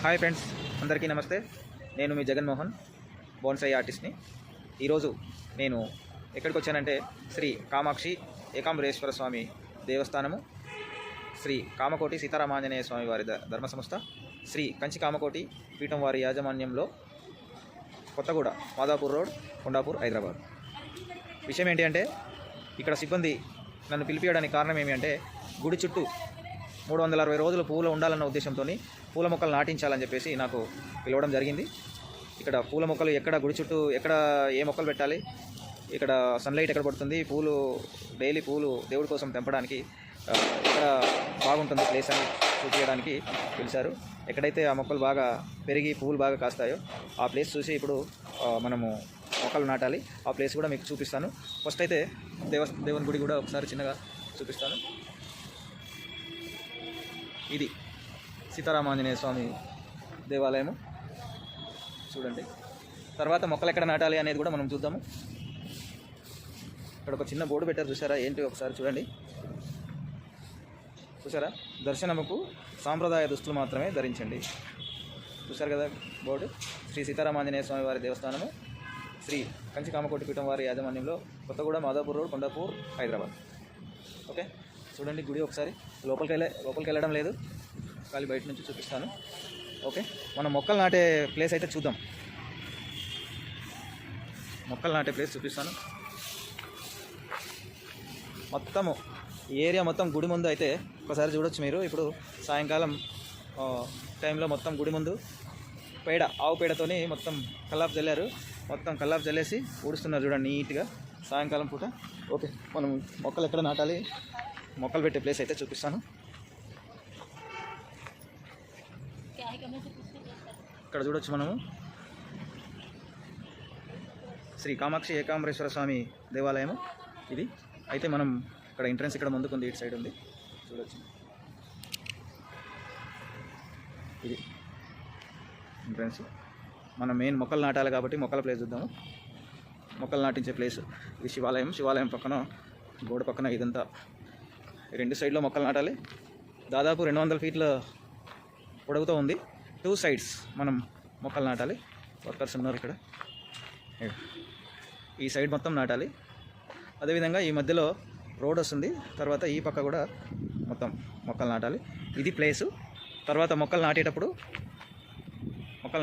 Hi friends, అందరికీ నమస్తే. నేను మీ జగన్మోహన్, బోన్సాయి ఆర్టిస్ట్ని. ఈరోజు నేను ఎక్కడికి వచ్చానంటే శ్రీ కామాక్షి ఏకాంబరేశ్వర స్వామి దేవస్థానము, శ్రీ కామకోటి సీతారామాంజనేయ స్వామి వారి ధర్మ సంస్థ, శ్రీ కంచి కామకోటి పీఠం వారి యాజమాన్యంలో కొత్తగూడ, మాదాపూర్ రోడ్, కొండాపూర్, హైదరాబాద్. విషయం ఏంటి అంటే, ఇక్కడ సిబ్బంది నన్ను పిలిపించడానికి కారణం ఏమి అంటే, గుడి చుట్టూ 360 రోజులు పూలు ఉండాలన్న ఉద్దేశంతో పూల మొక్కలు నాటించాలని చెప్పేసి నాకు పిలవడం జరిగింది. ఇక్కడ పూల మొక్కలు ఎక్కడ, గుడి చుట్టూ ఎక్కడ ఏ మొక్కలు పెట్టాలి, ఇక్కడ సన్లైట్ ఎక్కడ పడుతుంది, పూలు డైలీ పూలు దేవుడి కోసం తెంపడానికి ఎక్కడ బాగుంటుంది ప్లేస్ అని చూపించడానికి పిలిచారు. ఎక్కడైతే ఆ మొక్కలు బాగా పెరిగి పువ్వులు బాగా కాస్తాయో ఆ ప్లేస్ చూసి ఇప్పుడు మనము మొక్కలు నాటాలి. ఆ ప్లేస్ కూడా మీకు చూపిస్తాను. ఫస్ట్ అయితే దేవుని గుడి కూడా ఒకసారి చిన్నగా చూపిస్తాను. ఇది సీతారామాంజనేయ స్వామి దేవాలయము చూడండి. తర్వాత మొక్కలు ఎక్కడ నాటాలి అనేది కూడా మనం చూద్దాము. ఇక్కడ ఒక చిన్న బోర్డు పెట్టారు, చూసారా? ఏంటి ఒకసారి చూడండి. చూసారా? దర్శనముకు సాంప్రదాయ దుస్తులు మాత్రమే ధరించండి. చూసారు కదా బోర్డు. శ్రీ సీతారామాంజనేయ స్వామి వారి దేవస్థానము, శ్రీ కంచి కామకోటి పీఠం వారి యాజమాన్యంలో, కొత్తగూడ, మాదాపూర్ రోడ్, కొండాపూర్, హైదరాబాద్. ఓకే, చూడండి గుడి ఒకసారి. లోపలికి వెళ్ళడం లేదు, ఖాళీ బయట నుంచి చూపిస్తాను. ఓకే, మనం మొక్కలు నాటే ప్లేస్ అయితే చూద్దాం. మొక్కలు నాటే ప్లేస్ చూపిస్తాను. మొత్తము ఈ ఏరియా మొత్తం గుడి ముందు అయితే ఒకసారి చూడొచ్చు మీరు. ఇప్పుడు సాయంకాలం టైంలో మొత్తం గుడి ముందు ఆవు పేడతోని మొత్తం కల్లాపు చల్లారు. మొత్తం కల్లాపు చల్లేసి ఊడుస్తున్నారు చూడండి నీట్గా సాయంకాలం పూట. ఓకే, మనం మొక్కలు ఎక్కడ నాటాలి, మొక్కలు పెట్టే ప్లేస్ అయితే చూపిస్తాను. ఇక్కడ చూడొచ్చు మనము శ్రీ కామాక్షి ఏకాంబరేశ్వర స్వామి దేవాలయము ఇది. అయితే మనం ఇక్కడ ఎంట్రన్స్ ఇక్కడ ముందుకుంది, ఇటు సైడ్ ఉంది చూడొచ్చు. ఇది ఎంట్రన్స్. మనం మెయిన్ మొక్కలు నాటాలి కాబట్టి మొక్కల ప్లేస్ చూద్దాము. మొక్కలు నాటించే ప్లేస్ ఇది శివాలయం పక్కన, గోడ పక్కన ఇదంతా రెండు సైడ్లో మొక్కలు నాటాలి. దాదాపు 200 ఫీట్ల పొడవుతో ఉంది. 2 సైడ్స్ మనం మొక్కలు నాటాలి. వర్కర్స్ ఉన్నారు ఇక్కడ. ఈ సైడ్ మొత్తం నాటాలి. అదేవిధంగా ఈ మధ్యలో రోడ్ వస్తుంది. తర్వాత ఈ పక్క కూడా మొత్తం మొక్కలు నాటాలి. ఇది ప్లేసు. తర్వాత మొక్కలు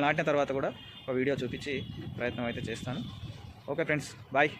నాటిన తర్వాత కూడా ఒక వీడియో చూపించి ప్రయత్నం అయితే చేస్తాను. Okay friends, bye.